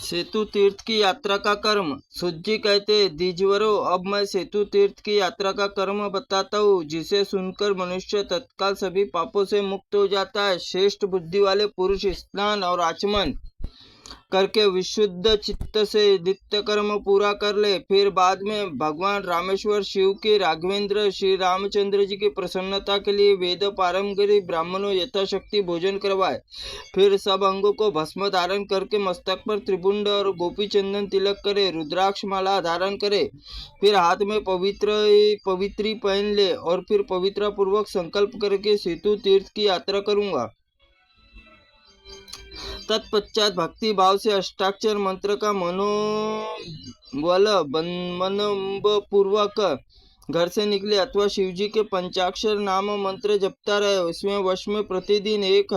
सेतु तीर्थ की यात्रा का कर्म। सूत जी कहते, द्विजवरों, अब मैं सेतु तीर्थ की यात्रा का कर्म बताता हूँ, जिसे सुनकर मनुष्य तत्काल सभी पापों से मुक्त हो जाता है। श्रेष्ठ बुद्धि वाले पुरुष स्नान और आचमन करके विशुद्ध चित्त से नित्य कर्म पूरा कर ले, फिर बाद में भगवान रामेश्वर शिव के राघवेंद्र श्री रामचंद्र जी की प्रसन्नता के लिए वेद पारंगरी ब्राह्मणों यथाशक्ति भोजन करवाए। फिर सब अंगों को भस्म धारण करके मस्तक पर त्रिपुंड और गोपी चंदन तिलक करे, रुद्राक्ष माला धारण करे, फिर हाथ में पवित्री पहन ले और फिर पवित्र पूर्वक संकल्प करके सेतु तीर्थ की यात्रा करूंगा। तत्पश्चात भक्ति भाव से अष्टाक्षर मंत्र का मनोबल पूर्वक घर से निकले अथवा शिवजी के पंचाक्षर नाम मंत्र जपता रहे। उसमें वर्ष में प्रतिदिन एक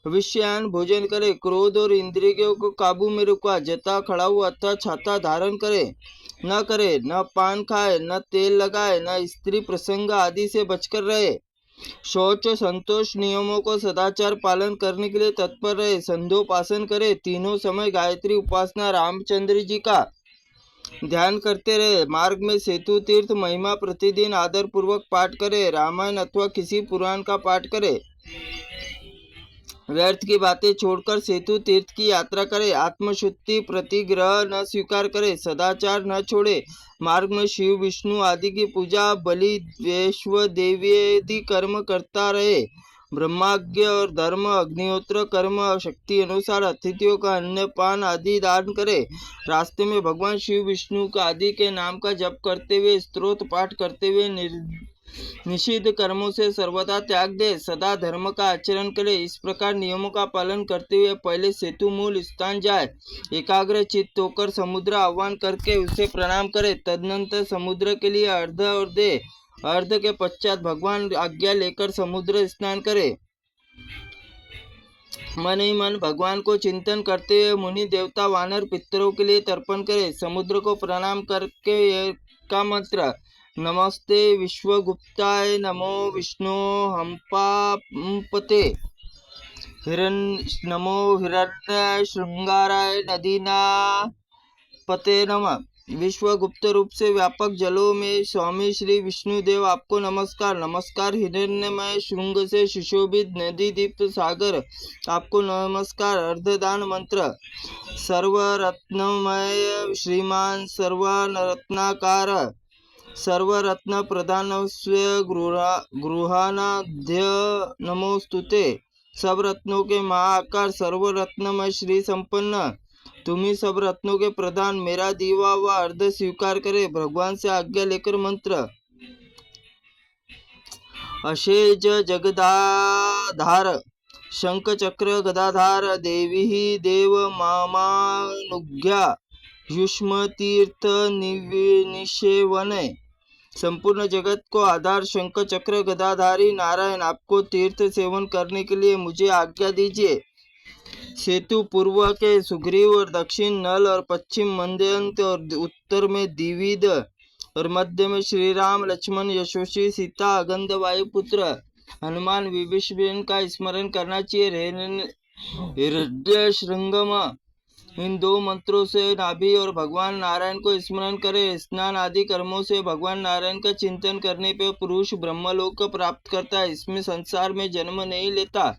हविष्यान भोजन करे। क्रोध और इंद्रियों को काबू में रुकवा, जता खड़ा हुआ अथवा छाता धारण करे, न पान खाए, न तेल लगाए, न स्त्री प्रसंग आदि से बचकर रहे। शौच संतोष नियमों को सदाचार पालन करने के लिए तत्पर रहे। संध्योपासन करे, तीनों समय गायत्री उपासना रामचंद्र जी का ध्यान करते रहे। मार्ग में सेतु तीर्थ महिमा प्रतिदिन आदर पूर्वक पाठ करे। रामायण अथवा किसी पुराण का पाठ करे। व्यर्थ की बातें छोड़कर सेतु तीर्थ की यात्रा करे। आत्मशुद्धि प्रतिग्रह न स्वीकार करे, सदाचार न छोड़े। मार्ग में शिव विष्णु आदि की पूजा, बलि वैश्व देवी कर्म करता रहे। ब्रह्माज्ञ और धर्म अग्निहोत्र कर्म शक्ति अनुसार अतिथियों का अन्नपान आदि दान करे। रास्ते में भगवान शिव विष्णु का आदि के नाम का जप करते हुए, स्तोत्र पाठ करते हुए निषिद्ध कर्मों से सर्वदा त्याग दे, सदा धर्म का आचरण करे। इस प्रकार नियमों का पालन करते हुए पहले सेतु मूल स्थान जाए। एकाग्र चित्त होकर समुद्र आह्वान करके उसे प्रणाम करे। तदनंतर समुद्र के लिए अर्घ दे। अर्घ के पश्चात भगवान आज्ञा लेकर समुद्र स्नान करे। मन ही मन भगवान को चिंतन करते हुए मुनि देवता वानर पितरों के लिए तर्पण करे। समुद्र को प्रणाम करके का मंत्र, नमस्ते विश्वगुप्ताय, नमो विष्णु हंपापते, नमो हिरण्य श्रृंगाराय नदीना पते नमः। विश्वगुप्त रूप से व्यापक जलों में स्वामी श्री विष्णुदेव आपको नमस्कार। नमस्कार हिरण्यमय श्रृंग से सुशोभित नदी दीप्त सागर आपको नमस्कार। अर्धदान मंत्र, सर्वरत्नमय श्रीमान सर्वरत्नाकार सर्वरत्न प्रधानस्व गृहानाध्य नमोस्तुते। सब रत्नों के महाआकार सर्वरत्नमय श्री संपन्न तुम्ही सब रत्नों के प्रधान, मेरा दीवा व अर्ध स्वीकार करे। भगवान से आज्ञा लेकर मंत्र, अशेज जगदाधार शंख चक्र गदाधार देवी ही देव मामानुज्ञा युष्म तीर्थ निषेवने। संपूर्ण जगत को आधार शंख चक्र गदाधारी नारायण, आपको तीर्थ सेवन करने के लिए मुझे आज्ञा दीजिए। सेतु पूर्व के सुग्रीव और दक्षिण नल और पश्चिम मध्यंत और उत्तर में द्विविद और मध्य में श्री राम लक्ष्मण यशस्वी सीता अगंध वायुपुत्र हनुमान विभीषण का स्मरण करना चाहिए। हृदय श्रृंगम इन दो मंत्रों से नाभि और भगवान नारायण को स्मरण करे। स्नान आदि कर्मों से भगवान नारायण का चिंतन करने पर पुरुष ब्रह्मलोक प्राप्त करता है। इसमें संसार में जन्म नहीं लेता।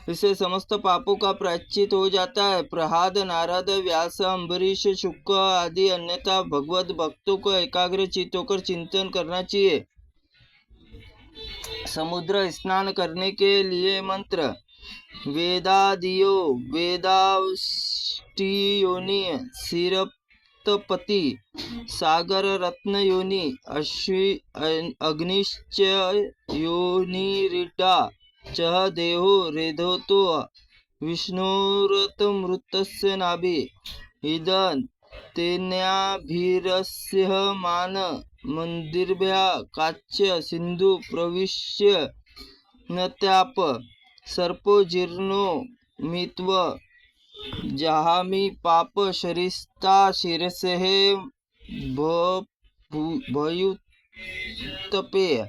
इससे समस्त पापों का प्रायश्चित हो जाता है। प्रहलाद, नारद, व्यास, अम्बरीश, शुक आदि अन्यथा भगवत भक्तों को एकाग्र चित्त होकर चिंतन करना चाहिए। समुद्र स्नान करने के लिए मंत्र, वेदादियो वेदाष्टि योनि सिरप्तपति सागर रत्न योनि अग्निश्च योनिरिडा चह देहो रेधोतो विष्णुरतमृतस्य नाभि इदं तेन्याभिरस्य मान मंदिरभ्या काच्य सिंधु प्रविश्य नत्याप सर्पो जीर्णो मित्व जहामि पाप शरीस्ता शिरसे भयुतपे।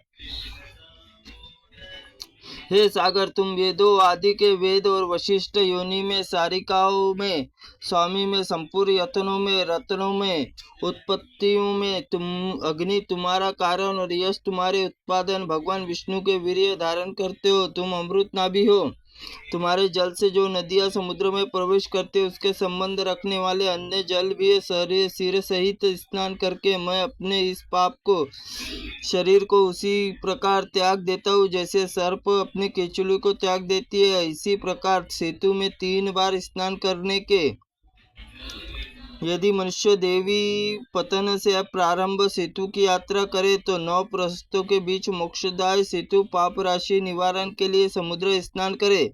हे सागर, तुम वेदों आदि के वेद और वशिष्ठ योनि में, सारिकाओं में, स्वामी में, संपूर्ण यत्नों में, रत्नों में, उत्पत्तियों में तुम, अग्नि तुम्हारा कारण और यश तुम्हारे उत्पादन, भगवान विष्णु के वीर्य धारण करते हो। तुम अमृत नाभि हो। तुम्हारे जल से जो नदियां समुद्र में प्रवेश करते उसके संबंध रखने वाले अन्य जल भी सिर सहित स्नान करके मैं अपने इस पाप को, शरीर को उसी प्रकार त्याग देता हूँ जैसे सर्प अपनी केचुली को त्याग देती है। इसी प्रकार सेतु में 3 बार स्नान करने के यदि मनुष्य देवी पतन से प्रारंभ सेतु की यात्रा करे तो 9 प्रस्थों के बीच मोक्षदाय सेतु पाप राशि निवारण के लिए समुद्र स्नान करे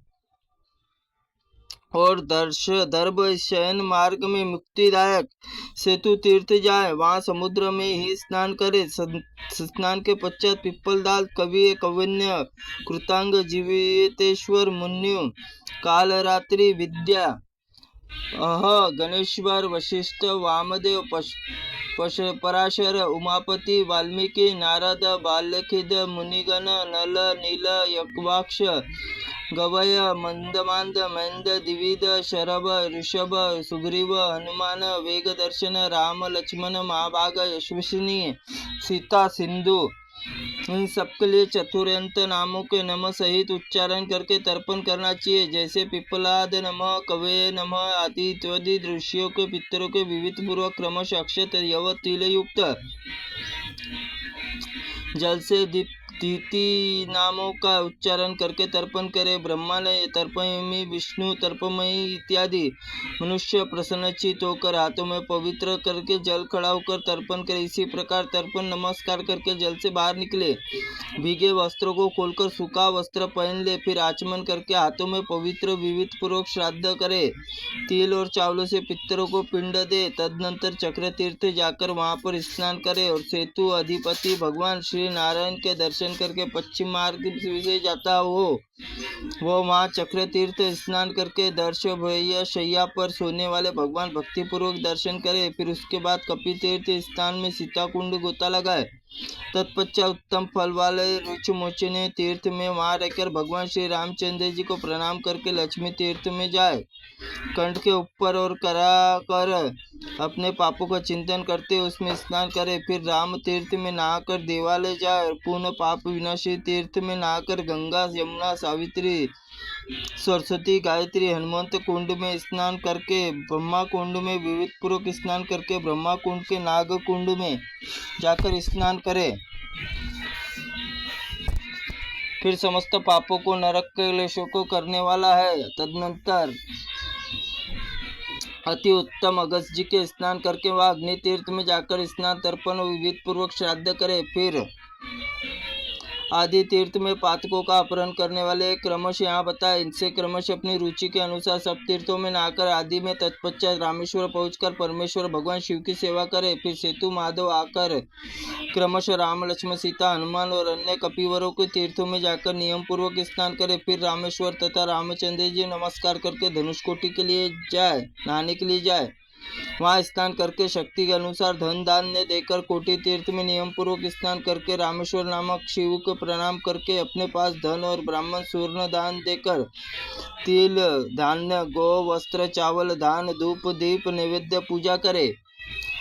और दर्भ शयन मार्ग में मुक्तिदायक सेतु तीर्थ जाए, वहां समुद्र में ही स्नान करे। स्नान के पश्चात पिप्पलदाल कवि कवन्य कृतांग जीवितेश्वर मुन्यु कालरात्रि विद्या गणेश्वर वशिष्ठ वामदेव पराशर उमापति वाल्मीकि नारद बाल्यखिद मुनिगण नल नील यक्वाक्ष गवय मंदमांद मैंद द्विविद शरभ ऋषभ सुग्रीव हनुमान वेगदर्शन राम लक्ष्मण महाभाग यशस्विनी सीता सिंधु, इन सबके लिए चतुर्यंत नामों के नमः सहित उच्चारण करके तर्पण करना चाहिए। जैसे पिप्पलाद नमः, कवे नमः आदि इत्यादि ऋषियों के पितरों के विविध पूर्वक क्रमश अक्षत यव तिल युक्त जल से दीति नामों का उच्चारण करके तर्पण करे। ब्रह्मा ने तर्पयमी, विष्णु तर्पमयी इत्यादि मनुष्य प्रसन्नचित होकर हाथों में पवित्र करके जल खड़ा होकर तर्पण करे। इसी प्रकार तर्पण नमस्कार करके जल से बाहर निकले, भीगे वस्त्रों को खोलकर सूखा वस्त्र पहन ले, फिर आचमन करके हाथों में पवित्र विविध पूर्वक श्राद्ध करे, तिल और चावलों से पितरों को पिंड दे। तदनंतर चक्र तीर्थ जाकर वहां पर स्नान करे और सेतु अधिपति भगवान श्री नारायण के दर्शन करके पश्चिम मार्ग से जाता हो वो वहां चक्र तीर्थ स्नान करके दर्श भैया शैया पर सोने वाले भगवान भक्ति पूर्वक दर्शन करे। फिर उसके बाद कपि तीर्थ स्थान में सीता कुंड गोता लगाए। तत्पश्चात उत्तम फल वाले रुचि मोचने तीर्थ में वहां रहकर भगवान श्री रामचंद्र जी को प्रणाम करके लक्ष्मी तीर्थ में जाए। कंठ के ऊपर और करा कर अपने पापों का चिंतन करते उसमें स्नान करे। फिर राम तीर्थ में नहाकर देवालय जाए और पुनः पाप विनाशी तीर्थ में नहाकर गंगा यमुना सावित्री सरस्वती गायत्री हनुमंत कुंड में स्नान करके ब्रह्मा कुंड में विविध पूर्वक स्नान करके ब्रह्मा कुंड के नाग कुंड में जाकर स्नान करे। फिर समस्त पापों को नरक क्लेशों को करने वाला है। तदनंतर अति उत्तम अगस्त जी के स्नान करके वह अग्नि तीर्थ में जाकर स्नान तर्पण विविध पूर्वक श्राद्ध करे। फिर आदि तीर्थ में पातकों का अपहरण करने वाले क्रमश यहाँ बताए। इनसे क्रमश अपनी रुचि के अनुसार सब तीर्थों में नहाकर आदि में तत्पश्चात रामेश्वर पहुंचकर परमेश्वर भगवान शिव की सेवा करे। फिर सेतु माधव आकर क्रमश राम लक्ष्मण सीता हनुमान और अन्य कपिवरों के तीर्थों में जाकर नियम पूर्वक स्नान करे। फिर रामेश्वर तथा रामचंद्र जी नमस्कार करके धनुषकोटि के लिए जाए, नहाने के लिए जाए। वहां स्नान करके शक्ति के अनुसार धन दान ने देकर कोटि तीर्थ में नियम पूर्वक स्नान करके रामेश्वर नामक शिव को प्रणाम करके अपने पास धन और ब्राह्मण स्वर्ण दान देकर तिल धान्य गौ वस्त्र चावल धान धूप दीप नैवेद्य पूजा करे।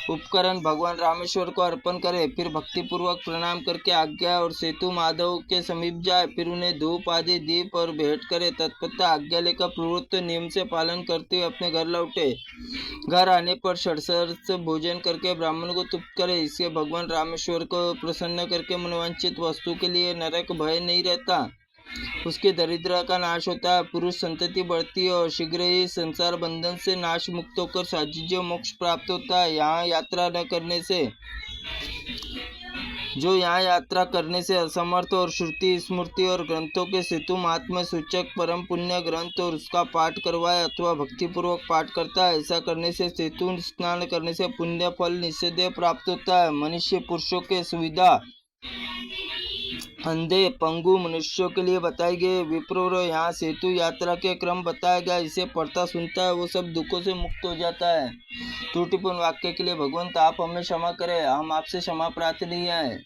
उपकरण भगवान रामेश्वर को अर्पण करे। फिर भक्ति पूर्वक प्रणाम करके आज्ञा और सेतु माधव के समीप जाए। फिर उन्हें धूप आदि दीप और भेंट करे। तत्पश्चात आज्ञा लेकर पूर्वोक्त नियम से पालन करते हुए अपने घर लौटे। घर आने पर षड्सर्स भोजन करके ब्राह्मण को तृप्त करे। इससे भगवान रामेश्वर को प्रसन्न करके मनोवांछित वस्तु के लिए नरक भय नहीं रहता, उसके दरिद्र का नाश होता है, पुरुष संतति बढ़ती है और शीघ्र ही संसार बंधन से नाश मुक्त होकर साजिज्य मोक्ष प्राप्त होता है। यहाँ यात्रा करने से असमर्थ और श्रुति स्मृति और ग्रंथों के सेतु महात्म्य सूचक परम पुण्य ग्रंथ और उसका पाठ करवाए अथवा भक्तिपूर्वक पाठ करता है। ऐसा करने से सेतु स्नान करने से पुण्य फल निश्चय प्राप्त होता है। मनुष्य पुरुषों के सुविधा अंधे पंगु मनुष्यों के लिए बताई गई विप्रोर यहाँ सेतु यात्रा के क्रम बताया गया। इसे पढ़ता सुनता है वो सब दुखों से मुक्त हो जाता है। त्रुटिपूर्ण वाक्य के लिए भगवंत आप हमें क्षमा करें, हम आपसे क्षमा प्रार्थनीय है।